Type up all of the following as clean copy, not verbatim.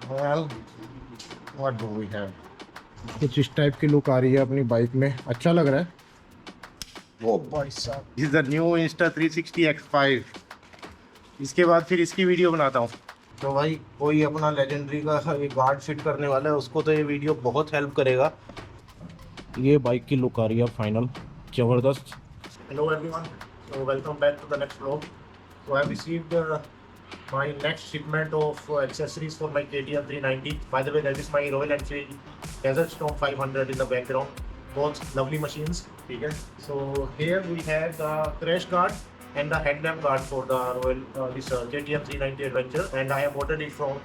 Well, what do we have? कुछ इस type की लुक आ रही है अपनी बाइक में, अच्छा लग रहा है। ओ भाई साहब, this is the new Insta360 X5। इसके बाद फिर इसकी वीडियो बनाता हूँ। तो भाई कोई अपना लेजेंडरी का ये गार्ड फिट करने वाला है, उसको तो ये वीडियो बहुत हेल्प करेगा। ये बाइक की लुक आ रही है फाइनल, जबरदस्त। Hello everyone, so welcome back to the next vlog. So I have received my next shipment of accessories for my KTM 390. By the way, that is my Royal Enfield Desert Storm 500 in the background. Both lovely machines. Okay. So here we have the crash guard and the headlamp guard for the this KTM 390 Adventure, and I have ordered it from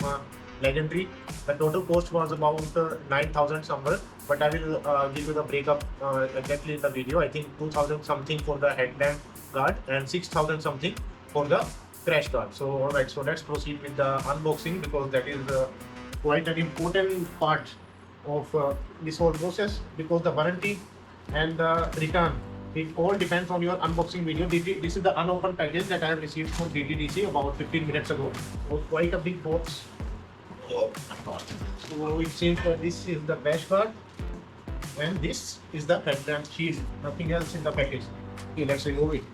Legendary. The total cost was about 9,000 somewhere, but I will give you the breakup exactly in the video. I think 2,000 something for the headlamp guard and 6,000 something for the crash guard. So alright, so let's proceed with the unboxing, because that is quite an important part of this whole process, because the warranty and the return, it all depends on your unboxing video. This is the unopened package that I have received from DTDC about 15 minutes ago. So quite a big box. Oh my god. So it seems that this is the crash guard and this is the headlamp shield. Nothing else in the package. Okay, let's remove it.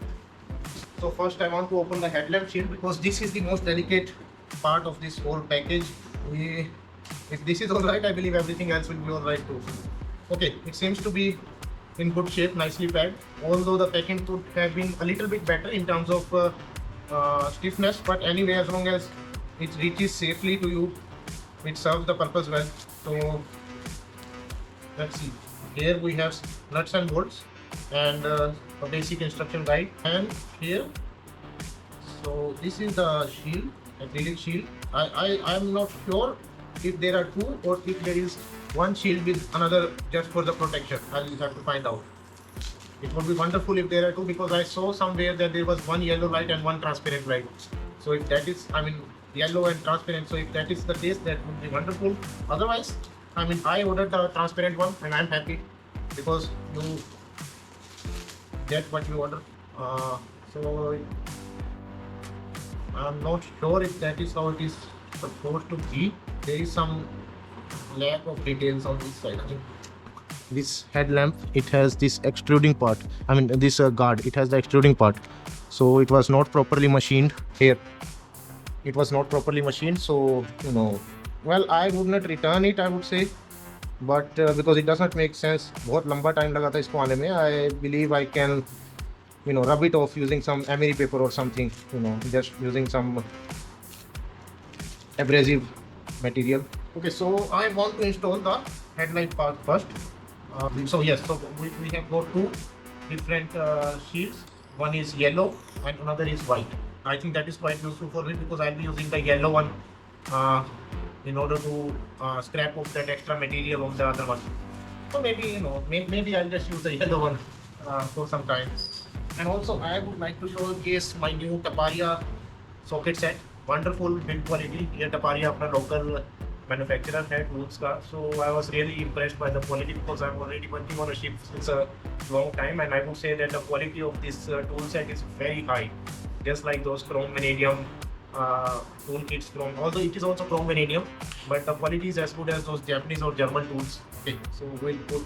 So first I want to open the headlamp shield, because this is the most delicate part of this whole package. If this is alright, I believe everything else will be alright too. Okay, it seems to be in good shape, nicely packed. Although the packing could have been a little bit better in terms of stiffness, but anyway, as long as it reaches safely to you, it serves the purpose well. So let's see. Here we have nuts and bolts and a basic instruction guide. And here, so this is the shield, acrylic shield. I'm not sure if there are two or if there is one shield with another just for the protection. I'll have to find out. It would be wonderful if there are two, because I saw somewhere that there was one yellow light and one transparent light. So if that is, I mean, yellow and transparent, so if that is the case, that would be wonderful. Otherwise, I mean, I ordered the transparent one and I'm happy, because you get what you order. So I'm not sure if that is how it is supposed to be. There is some lack of details on this side. I think this headlamp, it has this extruding part. I mean, this guard, it has the extruding part. So it was not properly machined here. It was not properly machined. So, you know, well, I would not return it, I would say. But because it does not make sense, बहुत लंबा time लगा था इसको आने में. I believe I can, you know, rub it off using some emery paper or something. You know, just using some abrasive material. Okay, so I want to install the headlight part first. So yes, so we have got two different shields. One is yellow and another is white. I think that is quite useful for me, because I'll be using the yellow one in order to scrap off that extra material on the other one. So maybe, you know, maybe I'll just use the yellow one for some time. And also I would like to showcase my new Taparia socket set. Wonderful build quality. Here Taparia अपना local manufacturer है tools का. So I was really impressed by the quality, because I'm already working on a ship since a long time, and I would say that the quality of this tool set is very high. Just like those chrome vanadium toolkits from, although it is also chrome vanadium, but the quality is as good as those Japanese or German tools. Okay, so we'll put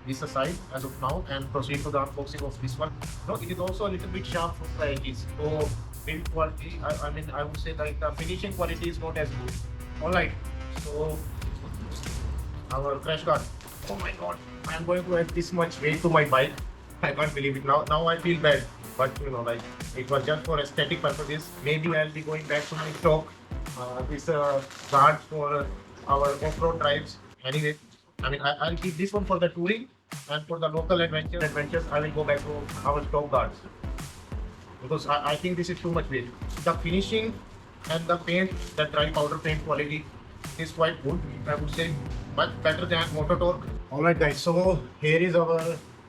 this aside as of now and proceed to the unboxing of this one. No, it is also a little bit sharp from the edges. So build quality, I mean, I would say like the finishing quality is not as good. Alright, so our crash guard. Oh my god, I am going to add this much weight to my bike. I can't believe it. Now I feel bad. But you know, like, it was just for aesthetic purposes. Maybe I'll be going back to my stock. This guard for our off-road drives. Anyway, I mean, I'll keep this one for the touring, and for the local adventures, I will go back to our stock guards, because I think this is too much weight. The finishing and the paint, the dry powder paint quality is quite good. I would say much better than Mototorque. Alright guys, so here is our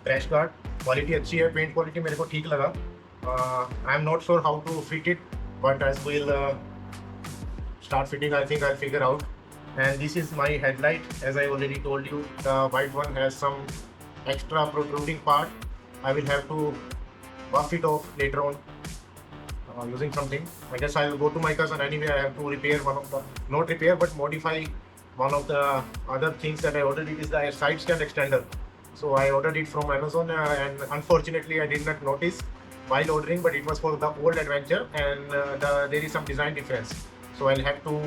crash guard. Quality अच्छी है, paint quality मेरे को ठीक लगा. I am not sure how to fit it, but as we'll start fitting, I think I'll figure out. And this is my headlight. As I already told you, the white one has some extra protruding part. I will have to buff it off later on. using something. I guess I'll go to my cousin anyway. I have to repair one of the, not repair but modify one of the other things that I ordered. It is the side stand extender. So I ordered it from Amazon and unfortunately I did not notice while ordering, but it was for the old Adventure and there is some design difference. So I'll have to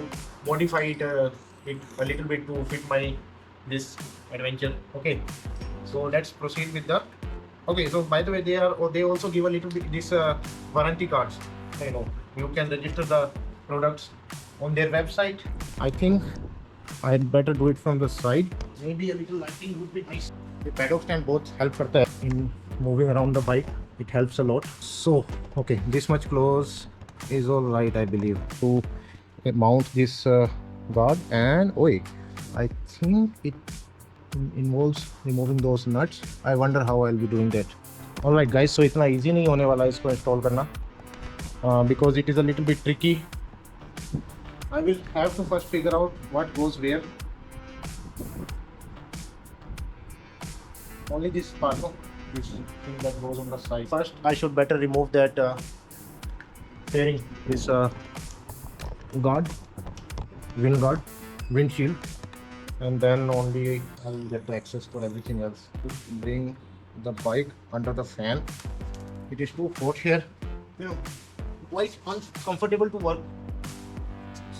modify it, it a little bit to fit my this Adventure. Okay, so let's proceed with the. Okay, so by the way, they also give a little bit this warranty cards. You know, you can register the products on their website. I think I'd better do it from the side. Maybe a little lighting would be nice. The paddock stand both help करता है in moving around the bike. It helps a lot. So, okay, this much close is all right, I believe. To mount this guard and I think it involves removing those nuts. I wonder how I'll be doing that. All right, guys. So इतना easy नहीं होने वाला इसको install करना because it is a little bit tricky. I will have to first figure out what goes where. Only this part, no? This thing that goes on the side. First, I should better remove that fairing, this guard, wind guard, windshield, and then only I'll get the access for everything else. Bring the bike under the fan. It is too hot here, you know, quite uncomfortable to work.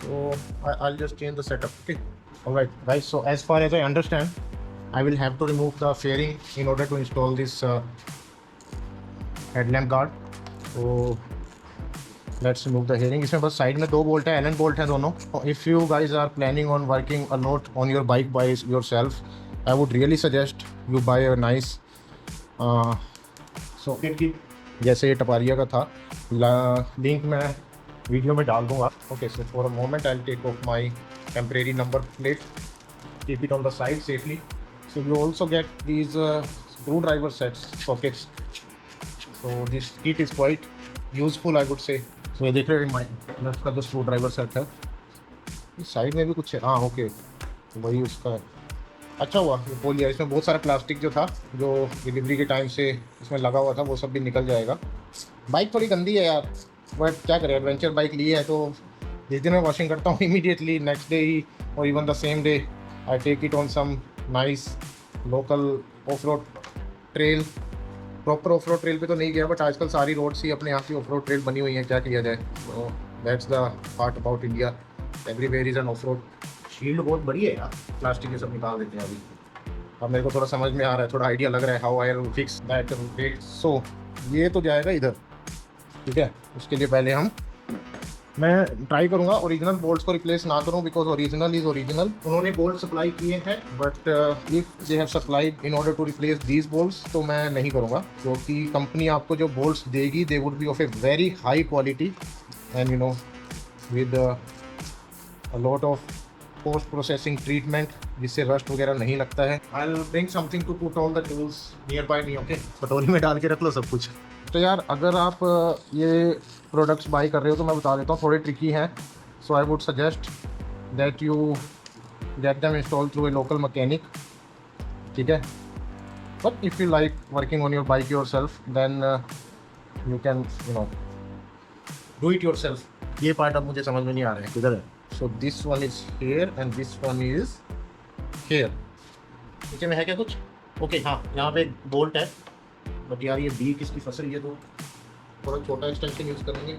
So I'll just change the setup. Okay. All right, guys. So as far as I understand, I will have to remove the fairing in order to install this headlamp guard. So let's remove the fairing. इसमें बस side में दो bolt है, Elon bolt है दोनों. If you guys are planning on working a lot on your bike by yourself, I would really suggest you buy a nice socket kit. जैसे ये टपारिया का था, लिंक मैं वीडियो में डाल दूँगा. Okay, so for a moment I'll take off my temporary number plate, keep it on the side safely. So you also get these screwdriver sets, sockets. So this kit is quite useful, I would say. So ये देख रहे हैं left का जो screw driver set है, इस side में भी कुछ है. हाँ, ओके, वही उसका है. अच्छा हुआ ये खोल लिया. इसमें बहुत सारा प्लास्टिक जो था, जो डिलीवरी के टाइम से इसमें लगा हुआ था, वो सब भी निकल जाएगा. बाइक थोड़ी गंदी है यार, बट क्या करें, एडवेंचर बाइक ली है तो जिस दिन मैं वॉशिंग करता हूँ इमीडिएटली नेक्स्ट डे ही और even the same day I take it on some nice local off road trail. Proper off road trail पे तो नहीं गया, बट आजकल सारी रोड्स ही अपने यहाँ की ऑफ रोड ट्रेल बनी हुई हैं. क्या किया जाए, तो that's the part about India. Everywhere is an of road. Shield बहुत बड़ी है यार, प्लास्टिक के सब निकाल देते हैं अभी. अब मेरे को थोड़ा समझ में आ रहा है, थोड़ा आइडिया लग रहा है how I will fix that. So ये तो जाएगा इधर, ठीक है. उसके लिए पहले मैं ट्राई करूँगा ओरिजिनल बोल्ट्स को रिप्लेस ना करूँ, बिकॉज ओरिजिनल इज़ ओरिजिनल. उन्होंने बोल्ट सप्लाई किए हैं, but if they have supplied in order to replace these bolts तो मैं नहीं करूँगा, क्योंकि कंपनी आपको जो बोल्ट्स देगी they would be of a very high quality and you know with a lot of post processing treatment, जिससे rust वगैरह नहीं लगता है. I will bring something to put all the tools nearby me. Okay, कटोरी में डाल के रख लो सब कुछ. तो यार अगर आप ये प्रोडक्ट्स बाई कर रहे हो तो मैं बता देता हूँ, थोड़े ट्रिकी हैं. So I would suggest that you get them install through a local mechanic, ठीक है. But if you like working on your bike yourself then you can you know do it yourself. ये part अब मुझे समझ में नहीं आ रहा है किधर है. So this one is here and this one is here. नीचे में है क्या कुछ? ओके, हाँ, यहाँ पे एक बोल्ट है, बट यार ये बी किसकी फंस रही है, तो थोड़ा छोटा एक्सटेंशन यूज़ करेंगे.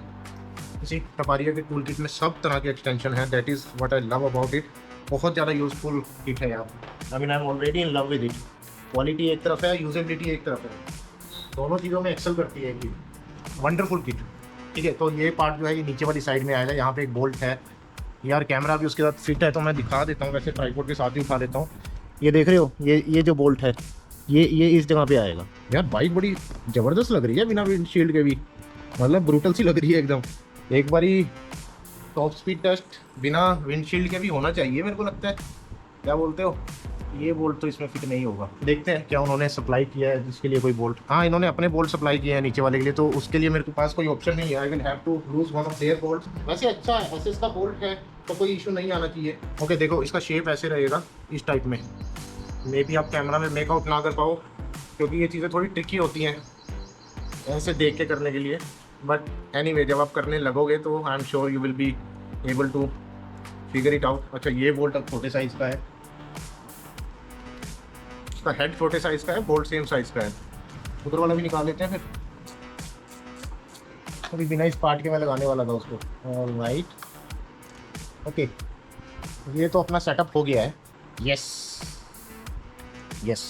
इसी टपारिया के टूल किट में सब तरह के एक्सटेंशन है. That is what I love about it. बहुत ज़्यादा यूज़फुल किट है यार. I mean I am already in love with it. Quality एक तरफ है, यूजेबिलिटी एक तरफ है, दोनों चीज़ों में एक्सेल करती है किट. वंडरफुल किट, ठीक है. तो ये पार्ट जो है ये नीचे वाली साइड में आएगा. यहाँ पे एक बोल्ट है यार, कैमरा भी उसके साथ फिट है, तो मैं दिखा देता हूँ. वैसे ट्राइपॉड के साथ ही उठा देता हूँ. ये देख रहे हो, ये जो बोल्ट है ये इस जगह पे आएगा. यार बाइक बड़ी ज़बरदस्त लग रही है बिना विंडशील्ड के भी, मतलब ब्रूटल सी लग रही है एकदम. एक बारी टॉप स्पीड टेस्ट बिना विंडशील्ड के भी होना चाहिए मेरे को लगता है. क्या बोलते हो? ये बोल्ट तो इसमें फिट नहीं होगा. देखते हैं क्या उन्होंने सप्लाई किया है जिसके लिए कोई बोल्ट. हाँ, इन्होंने अपने बोल्ट सप्लाई किए हैं नीचे वाले के लिए, तो उसके लिए मेरे पास कोई ऑप्शन नहीं है. I will have to lose one of their bolt. वैसे अच्छा है, ऐसे इसका बोल्ट है तो कोई इशू नहीं आना चाहिए. ओके, देखो इसका शेप ऐसे रहेगा इस टाइप में. मे बी आप कैमरा में मेकआउट ना कर पाओ, क्योंकि ये चीज़ें थोड़ी ट्रिकी होती हैं ऐसे देख के करने के लिए. बट एनीवे जब आप करने लगोगे तो I am sure you will be able to figure it out. अच्छा ये बोल्ट अब छोटे साइज़ का है, इसका हेड छोटे साइज़ का है, बोल्ट सेम साइज़ का है। उधर वाला भी निकाल लेते हैं फिर, अभी बिना इस पार्ट के मैं लगाने वाला था उसको। ऑलराइट, ओके ये तो अपना सेटअप हो गया है। Yes yes,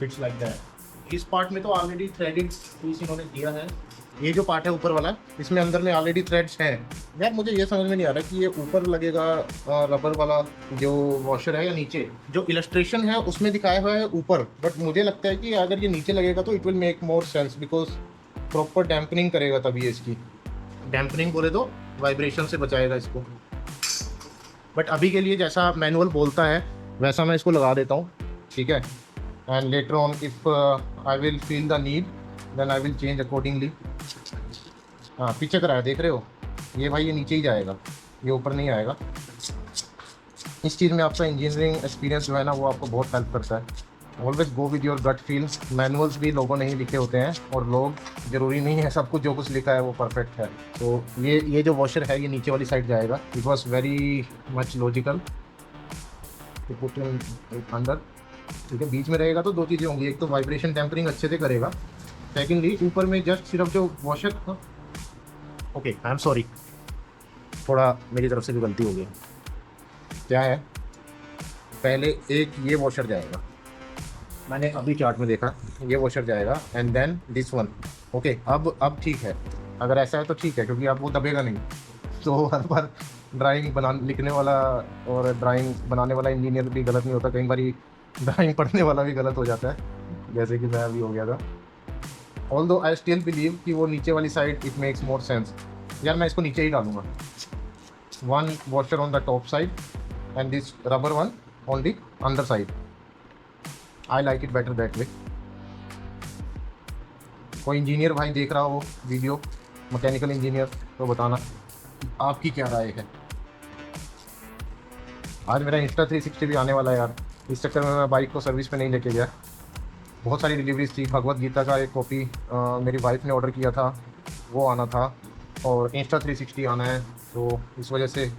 fits like that. इस पार्ट में तो ऑलरेडी थ्रेडेड पीस इन्होंने दिया है। ये जो पार्ट है ऊपर वाला, इसमें अंदर में ऑलरेडी थ्रेड्स हैं। यार मुझे ये समझ में नहीं आ रहा कि ये ऊपर लगेगा रबर वाला जो वॉशर है या नीचे। जो इलस्ट्रेशन है उसमें दिखाया हुआ है ऊपर, बट मुझे लगता है कि अगर ये नीचे लगेगा तो it will make more sense, because proper dampening करेगा तभी। ये इसकी डैम्पनिंग बोले तो वाइब्रेशन से बचाएगा इसको। बट अभी के लिए जैसा मैनुअल बोलता है वैसा मैं इसको लगा देता हूँ, ठीक है। And later on if I will feel the need then I will change accordingly. हाँ पीछे कराया देख रहे हो, ये भाई ये नीचे ही जाएगा, ये ऊपर नहीं आएगा। इस चीज़ में आपका इंजीनियरिंग एक्सपीरियंस जो है ना वो आपको बहुत हेल्प करता है। Always go with your gut feel. Manuals भी लोगों ने ही लिखे होते हैं, और लोग ज़रूरी नहीं है सब कुछ जो कुछ लिखा है वो परफेक्ट है। तो ये जो वॉशर है ये नीचे वाली साइड जाएगा। It was very much logical to put अंदर, ठीक है। बीच में रहेगा तो दो चीज़ें होंगी, एक तो वाइब्रेशन टेम्परिंग अच्छे से करेगा, सेकेंडली ऊपर में जस्ट सिर्फ जो washer. Okay I am sorry, थोड़ा मेरी तरफ से भी गलती हो गई। क्या है, पहले एक ये वॉशर जाएगा, मैंने अभी चार्ट में देखा, ये वॉशर जाएगा and then this one. Okay अब ठीक है, अगर ऐसा है तो ठीक है, क्योंकि अब वो दबेगा नहीं। तो हर बार ड्राइंग लिखने वाला और ड्राइंग बनाने वाला इंजीनियर भी गलत नहीं होता, कई बार ड्राइंग पढ़ने वाला भी गलत हो जाता है, जैसे कि मैं अभी हो गया था। ऑल्दो आई स्टिल बिलीव कि वो नीचे वाली side it makes more sense. यार मैं इसको नीचे ही डालूंगा, one washer on the top side and this rubber one on the अंदर side. I like it better that way. कोई इंजीनियर भाई देख रहा हो वीडियो, मैकेनिकल इंजीनियर, तो बताना आपकी क्या राय है। आज मेरा इंस्टा 360 भी आने वाला है यार, इस चक्कर में मैं बाइक को सर्विस पे नहीं लेके गया। बहुत सारी डिलीवरीज थी, भगवत गीता का एक कॉपी मेरी वाइफ ने ऑर्डर किया था, वो आना था, और इंस्टा 360 आना है, तो इस वजह से,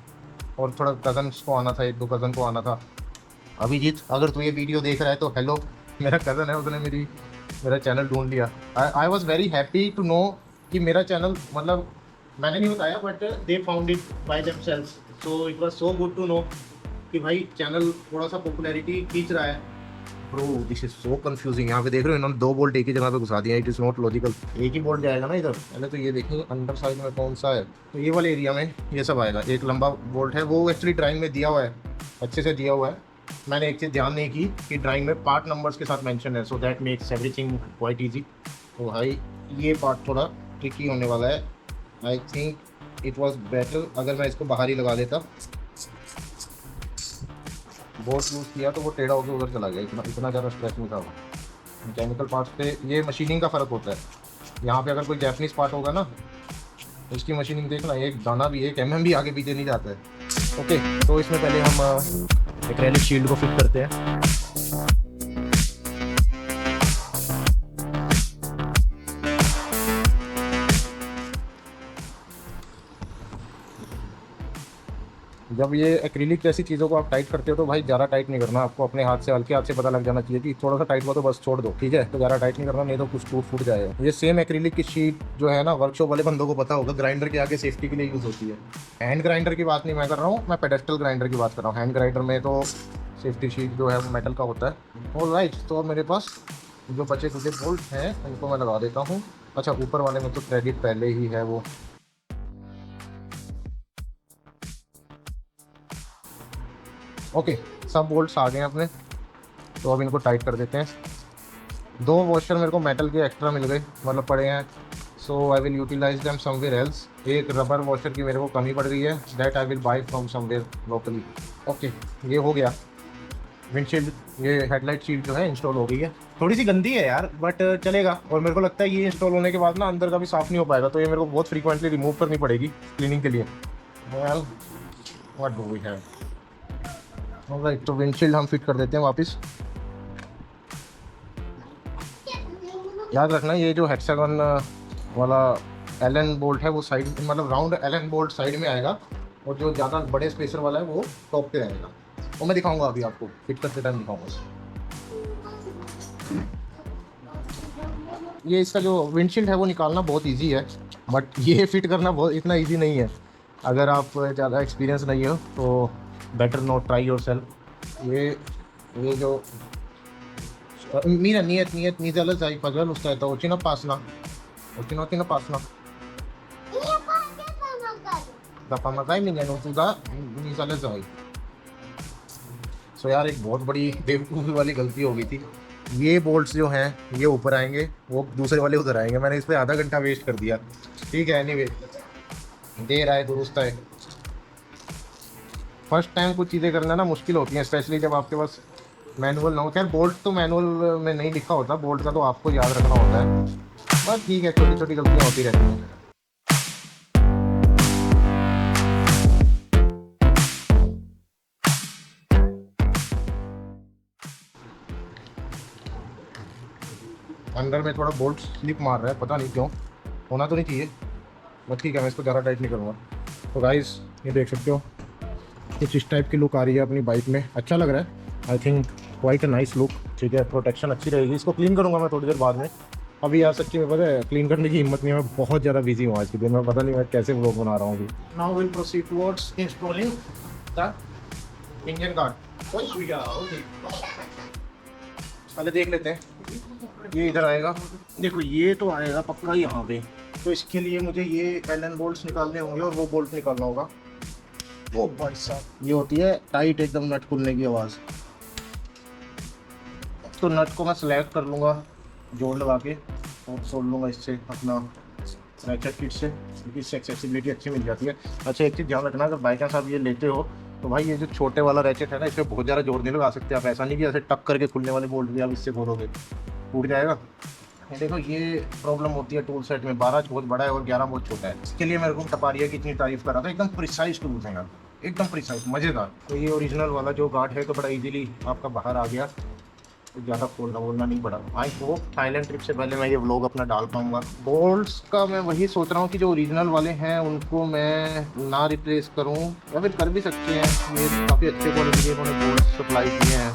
और थोड़ा कज़न्स को आना था, एक दो कज़न को आना था। अभिजीत अगर तू ये वीडियो देख रहा है तो हेलो, मेरा कज़न है, उसने मेरा चैनल ढूंढ लिया। I was very happy to know कि मेरा चैनल, मतलब मैंने नहीं बताया but they found it by themselves, so it was so good to know कि भाई चैनल थोड़ा सा पॉपुलैरिटी खींच रहा है। Bro this is so confusing. यहाँ पे देख रहे हो इन्होंने दो बोल्ट एक ही जगह पे घुसा दिया, इट इज़ नॉट लॉजिकल। एक ही बोल्ट जाएगा ना इधर, पहले तो ये देखेंगे अंडर साइड में कौन सा है, तो ये वाले एरिया में ये सब आएगा। एक लंबा बोल्ट है, वो एक्चुअली ड्राइंग में दिया हुआ है, अच्छे से दिया हुआ है। मैंने एक चीज़ ध्यान नहीं की कि ड्राइंग में पार्ट नंबर्स के साथ मेंशन है, so that makes everything quite easy. तो भाई ये पार्ट थोड़ा ट्रिकी होने वाला है। I think it was better अगर मैं इसको बाहर ही लगा देता। बोल्ट यूज़ किया तो वो टेढ़ा होकर उधर चला गया, इतना ज़्यादा स्ट्रेच नहीं था। मैकेनिकल पार्ट्स पे ये मशीनिंग का फ़र्क होता है। यहाँ पे अगर कोई जैपनीज़ पार्ट होगा ना, इसकी मशीनिंग देखना, एक दाना भी, एक mm भी आगे पीछे नहीं जाता है। ओके तो इसमें पहले हम एक्रेलिक शील्ड को फिट करते हैं। जब ये एक्रिलिक जैसी चीज़ों को आप टाइट करते हो तो भाई ज़्यादा टाइट नहीं करना, आपको अपने हाथ से, हल्के हाथ से पता लग जाना चाहिए कि थोड़ा सा टाइट हुआ तो बस छोड़ दो, ठीक है। तो ज़्यादा टाइट नहीं करना, नहीं तो कुछ टूट फूट जाएगा। ये सेम एक्रिलिक की शीट जो है ना, वर्कशॉप वाले बंदों को पता होगा, ग्राइंडर के आगे सेफ्टी के लिए यूज़ होती है। हैंड ग्राइंडर की बात नहीं मैं कर रहा हूँ, मैं पेडेस्टल ग्राइंडर की बात कर रहा हूँ। हैंड ग्राइंडर में तो सेफ्टी शीट जो है वो मेटल का होता है। ऑलराइट, तो मेरे पास जो बचे कुछ बोल्ट हैं उनको मैं लगा देता हूँ। अच्छा ऊपर वाले में तो थ्रेडेड पहले ही है वो। ओके सब बोल्ट्स आ गए हैं अपने, तो अब इनको टाइट कर देते हैं। दो वॉशर मेरे को मेटल के एक्स्ट्रा मिल गए, मतलब पड़े हैं, so I will utilize them somewhere else. एक रबर वॉशर की मेरे को कमी पड़ गई है, that I will buy from somewhere locally. Okay ये हो गया। विंडशील्ड, ये हेडलाइट शील्ड जो है इंस्टॉल हो गई है। थोड़ी सी गंदी है यार बट चलेगा, और मेरे को लगता है ये इंस्टॉल होने के बाद ना अंदर का भी साफ़ नहीं हो पाएगा, तो ये मेरे को बहुत फ्रीक्वेंटली रिमूव करनी पड़ेगी क्लीनिंग के लिए। Well what do we have. Alright, तो विंडशील्ड हम फिट कर देते हैं वापस। याद रखना ये जो हेक्सागन वाला एलन बोल्ट है वो साइड, मतलब राउंड एलन बोल्ट साइड में आएगा, और जो ज़्यादा बड़े स्पेसर वाला है वो टॉप पे आएगा। वो मैं दिखाऊंगा, अभी आपको फिट करते टाइम दिखाऊंगा। ये इसका जो विंडशील्ड है वो निकालना बहुत इजी है, बट ये फिट करना बहुत इतना इजी नहीं है। अगर आप ज़्यादा एक्सपीरियंस नहीं हो तो better not try your self. ये जो nie zależy za ich pazelu, to odcina pasna. Odcina pasna. Pomagaj mi, no तुझा नहीं zależy. सो यार एक बहुत बड़ी बेवकूफ़ी वाली गलती हो गई थी। ये बोल्ट्स जो हैं ये ऊपर आएंगे, वो दूसरे वाले उधर आएंगे। मैंने इस पर आधा घंटा वेस्ट कर दिया। ठीक है, एनीवे देर आए दुरुस्त है। फर्स्ट टाइम कुछ चीज़ें करना ना मुश्किल होती हैं, स्पेशली जब आपके पास मैनुअल ना हो। खैर बोल्ट तो मैनुअल में नहीं लिखा होता, बोल्ट का तो आपको याद रखना होता है। बस ठीक है, छोटी छोटी गलतियाँ होती रहती हैं। अंदर में थोड़ा बोल्ट स्लिप मार रहा है, पता नहीं क्यों, होना तो नहीं चाहिए, बट ठीक है, मैं इसको ज़्यादा टाइट नहीं करूँगा। तो गाइस ये देख सकते हो कुछ इस टाइप की लुक आ रही है अपनी बाइक में। अच्छा लग रहा है, I think quite a nice look. ठीक है, प्रोटेक्शन अच्छी रहेगी। इसको क्लीन करूँगा मैं थोड़ी देर बाद में। अभी यार सच्ची में पता है क्लीन करने की हिम्मत नहीं है, मैं बहुत ज़्यादा बिजी हूँ आज के दिन में, पता नहीं मैं कैसे व्लॉग बना रहा हूँ अभी। Now will proceed towards installing the engine guard. पहले देख लेते हैं, ये इधर आएगा। देखो ये तो आएगा पक्का यहाँ पे, तो इसके लिए मुझे ये एलन बोल्ट्स निकालने होंगे और वो बोल्ट निकालना होगा। ओ भाई साहब, ये होती है टाइट एकदम नट खुलने की आवाज़। तो नट को मैं सिलेक्ट कर लूँगा जोड़ लगा के, और सोल लूँगा इससे अपना रैचेट किट से, क्योंकि इससे एक्सेसिबिलिटी अच्छी मिल जाती है। अच्छा एक चीज़ ध्यान रखना, अगर बाई चांस आप ये लेते हो तो भाई ये जो छोटे वाला रैचेट है ना, इसमें बहुत ज़्यादा जोर नहीं लगा सकते आप। ऐसा नहीं कि ऐसे टक करके खुलने वाले बोल्ट भी आप इससे खोलोगे टूट जाएगा। देखो ये प्रॉब्लम होती है टूल सेट में, 12 बहुत बड़ा है और 11 बहुत छोटा है। इसके लिए मेरे को टपारिया की इतनी तारीफ कर रहा था, एकदम प्रिसाइज टूल्स हैं यार, एकदम प्रिसाइज, मज़ेदार। तो ये ओरिजिनल वाला जो गार्ड है तो बड़ा इजीली आपका बाहर आ गया, तो ज़्यादा खोलना बोलना नहीं पड़ा। आई होप थाईलैंड ट्रिप से पहले मैं ये व्लॉग अपना डाल पाऊँगा। बोल्ट्स का मैं वही सोच रहा हूँ कि जो ओरिजिनल वाले हैं उनको मैं ना रिप्लेस करूँ, या फिर कर भी सकते हैं। ये काफ़ी अच्छे क्वालिटी के उन्होंने बोल्ट्स सप्लाई किए हैं।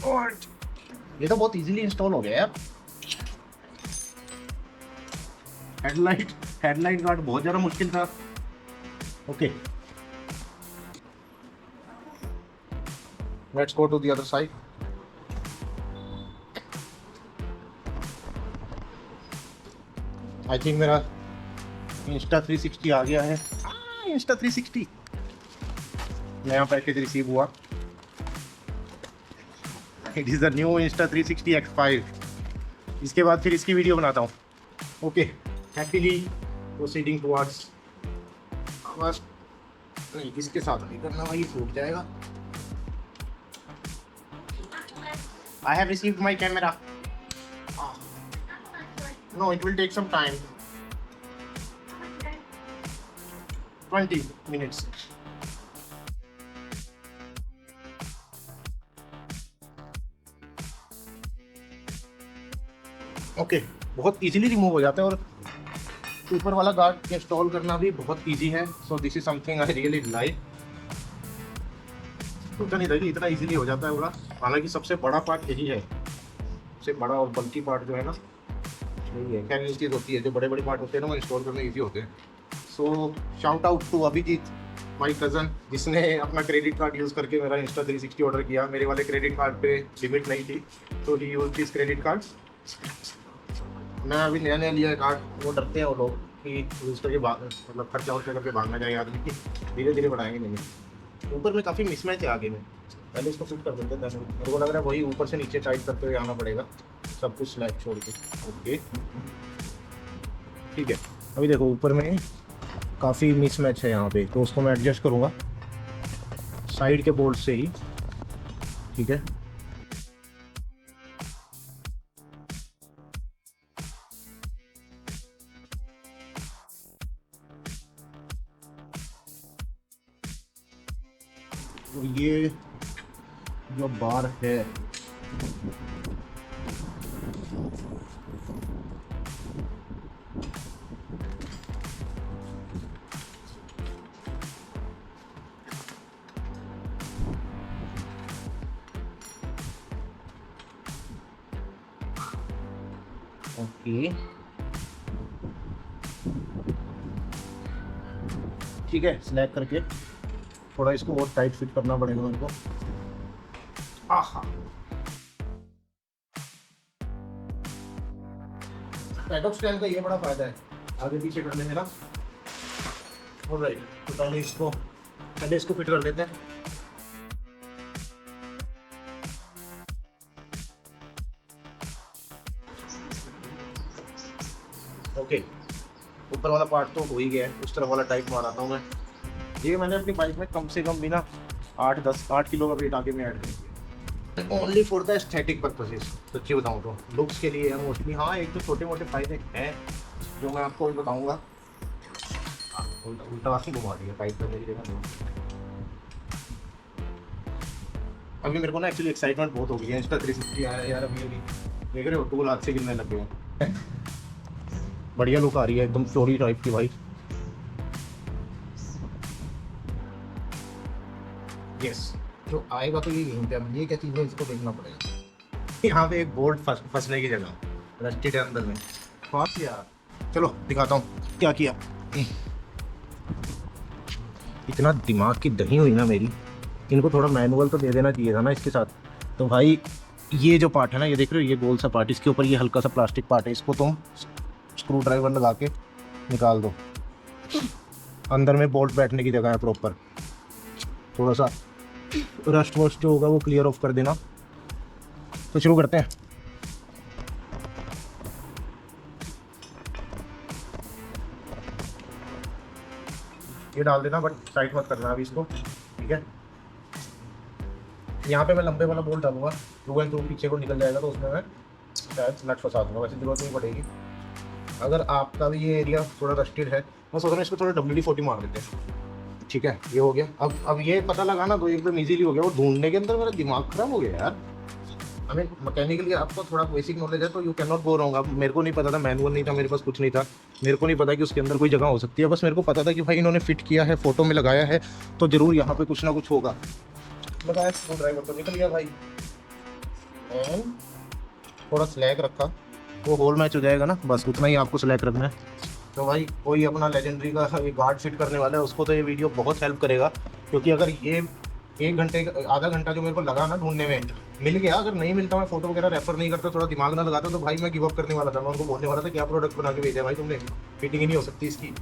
और ये तो बहुत इजीली इंस्टॉल हो गया यार। हेडलाइट गार्ड बहुत ज़्यादा मुश्किल था। Okay, let's go to the other side. I think मेरा इंस्टा 360 आ गया है। इंस्टा 360 नया पैकेज रिसीव हुआ। It is the new insta 360 X5। इसके बाद फिर इसकी वीडियो बनाता हूँ। ओके, हैप्पीली प्रोसीडिंग टुवर्ड्स, बस नहीं इसके साथ नहीं करना भाई, फूट जाएगा। I have received my camera. No it will take some time, 20 minutes। Okay, बहुत इजीली रिमूव हो जाता है, और ऊपर वाला गार्ड इंस्टॉल करना भी बहुत इजी है। So this is something I really like. सोचा नहीं था कि इतना इजीली हो जाता है पूरा। हालांकि सबसे बड़ा पार्ट यही है, सबसे बड़ा और बल्कि पार्ट जो है ना यही है। खैर चीज़ होती है, जो बड़े बड़े पार्ट होते हैं ना वो इंस्टॉल करने ईजी होते हैं। So shout out to Abhijit my cousin, जिसने अपना क्रेडिट कार्ड यूज़ करके मेरा इंस्टा 360 ऑर्डर किया। मेरे वाले क्रेडिट कार्ड पे लिमिट नहीं थी, तो ही यूज दिस क्रेडिट कार्ड। मैं अभी नया नया लिया है कार्ड, वो डरते हैं वो लोग कि यूज़ करके मतलब खर्चा वर्चा करके भागना चाहिए आदमी की। धीरे धीरे बढ़ाएंगे नहीं। ऊपर में काफ़ी मिसमैच है आगे में, पहले इसको फिट कर देते हैं। मेरे को लग रहा है वही ऊपर से नीचे टाइट करते हुए आना पड़ेगा, सब कुछ स्लैब छोड़ के। ओके ठीक है, अभी देखो ऊपर में काफ़ी मिसमैच है यहाँ पे, तो उसको मैं एडजस्ट करूँगा साइड के बोल्ट से ही। ठीक है, और ये जो बार है ओके ठीक है, स्लैग करके थोड़ा इसको और टाइट फिट करना पड़ेगा मेरे को। आहा, पैडॉक स्टैंड का ये बड़ा फायदा है आगे पीछे करने में ना। ऑलराइट, तो पहले इसको फिट कर लेते हैं। ओके, ऊपर वाला पार्ट तो हो ही गया है, उस तरफ वाला टाइप मारता हूँ मैं। ये मैंने अपनी बाइक में कम से कम भी ना 8 किलो का वेट आगे में ऐड कर दिया, only for the aesthetic purposes. सच्ची बताऊँ तो लुक्स के लिए है मोस्टली। हाँ, एक तो छोटे मोटे फायदे हैं जो मैं आपको भी बताऊँगा। उल्टा वासी घुमा दिया टाइप करने की जगह। अभी मेरे को ना एक्चुअली एक्साइटमेंट बहुत हो गई है, Insta360 आया यार। अभी देख रहे हो टूल हाथ से गिरने लगे हैं। बढ़िया लुक आ रही है एकदम चोरी टाइप की भाई। यस, जो आएगा तो यही है। अब ये क्या चीज़ है, इसको देखना पड़ेगा। यहाँ पे एक बोल्ट फंसने की जगह रस्टेड है अंदर में। बात यार, चलो दिखाता हूँ क्या किया। इतना दिमाग की दही हुई ना मेरी, इनको थोड़ा मैनुअल तो दे देना चाहिए था ना इसके साथ। तो भाई ये जो पार्ट है ना, ये देख रहे हो, ये गोल सा पार्ट, इसके ऊपर ये हल्का सा प्लास्टिक पार्ट है, इसको तुम स्क्रू ड्राइवर लगा के निकाल दो। अंदर में बोल्ट बैठने की जगह है प्रॉपर। थोड़ा सा रस्ट वस्ट जो होगा वो क्लियर ऑफ कर देना। तो शुरू करते हैं। ये डाल देना, बट टाइट मत करना अभी इसको, ठीक है। यहाँ पे मैं लंबे वाला बोल्ट डालूंगा, थ्रू एंड थ्रू पीछे को निकल जाएगा, तो उसमें मैं शायद नट फंसा दूंगा। वैसे जरूरत नहीं पड़ेगी। अगर आपका भी ये एरिया थोड़ा रस्टेड है, मैं सोच रहा हूँ इसको थोड़ा WD-40 मार देते हैं, ठीक है। ये हो गया। अब ये पता लगाना तो एकदम इजीली हो गया। वो ढूंढने के अंदर मेरा दिमाग खराब हो गया यार। आई मीन मैकेनिकली आपको थोड़ा बेसिक नॉलेज है तो you can not go wrong. अब मेरे को नहीं पता था, मैनुअल नहीं था मेरे पास, कुछ नहीं था। मेरे को नहीं पता कि उसके अंदर कोई जगह हो सकती है। बस मेरे को पता था कि भाई इन्होंने फिट किया है, फोटो में लगाया है, तो ज़रूर यहाँ पे कुछ ना कुछ होगा। बताया स्क्रू ड्राइवर तो निकल गया भाई। एंड थोड़ा स्लैग रखा, वो होल मैच हो जाएगा ना, बस उतना ही आपको स्लैग रखना है। तो भाई कोई अपना लेजेंडरी का ये गार्ड फिट करने वाला है, उसको तो ये वीडियो बहुत हेल्प करेगा। क्योंकि अगर ये 1 घंटे आधा घंटा जो मेरे को लगा ना ढूंढने में, मिल गया। अगर नहीं मिलता, मैं फोटो वगैरह रेफर नहीं करता, थोड़ा दिमाग ना लगाता, तो भाई मैं गिव अप करने वाला था। मैं उनको बोलने वाला था क्या प्रोडक्ट बना के भेजा भाई तुमने, फिटिंग ही नहीं हो सकती इसकी।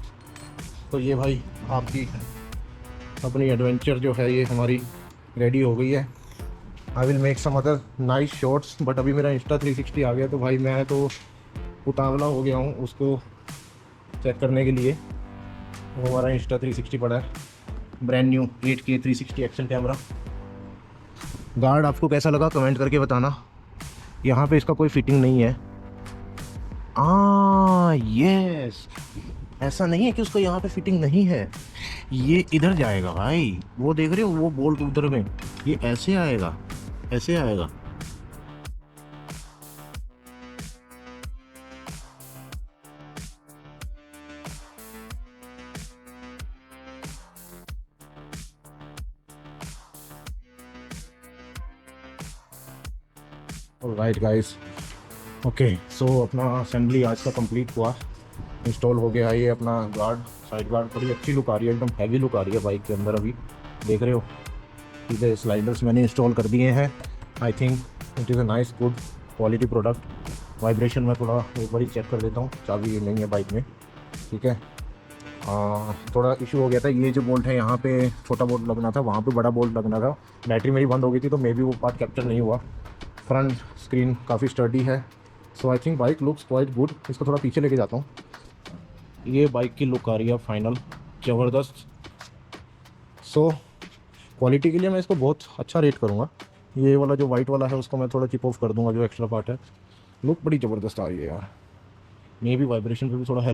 तो ये भाई आपकी अपनी एडवेंचर जो है ये हमारी रेडी हो गई है। I will make some other nice shots, but अभी मेरा Insta360 आ गया तो भाई मैं तो उतावला हो गया हूँ उसको चेक करने के लिए। वो हमारा Insta360 पड़ा है, brand new 8K 360 action camera. Guard आपको कैसा लगा कमेंट करके बताना। यहाँ पे इसका कोई फिटिंग नहीं है। यस, ऐसा नहीं है कि उसका यहाँ पे फिटिंग नहीं है, ये इधर जाएगा भाई। वो देख रहे हो वो बोल्ट उधर में, ये ऐसे आएगा, ऐसे आएगा। राइट गाइस, ओके, सो अपना असेंबली आज का कंप्लीट हुआ, इंस्टॉल हो गया ये अपना गार्ड, साइड गार्ड। बड़ी अच्छी लुक आ रही है, एकदम हैवी लुक आ रही है बाइक के अंदर। अभी देख रहे हो सीधे स्लाइडर्स मैंने इंस्टॉल कर दिए हैं। I think it is a nice good quality product. Vibration में थोड़ा एक बार चेक कर देता हूँ, चाबी नहीं है बाइक में, ठीक है। थोड़ा इशू हो गया था, ये जो बोल्ट है यहाँ पे छोटा बोल्ट लगना था, वहाँ पे बड़ा बोल्ट लगना था। बैटरी मेरी बंद हो गई थी तो मे बी वो पार्ट कैप्चर नहीं हुआ। फ्रंट स्क्रीन काफ़ी स्टडी है, so I think bike looks quite good. इसको थोड़ा पीछे लेके जाता हूँ। ये बाइक की लुक आ रही है फाइनल, ज़बरदस्त। सो क्वालिटी के लिए मैं इसको बहुत अच्छा रेट करूँगा। ये वाला जो वाइट वाला है उसको मैं थोड़ा चिप ऑफ कर दूँगा, जो एक्स्ट्रा पार्ट है। लुक बड़ी ज़बरदस्त आ रही है यार। मे भी वाइब्रेशन पे भी थोड़ा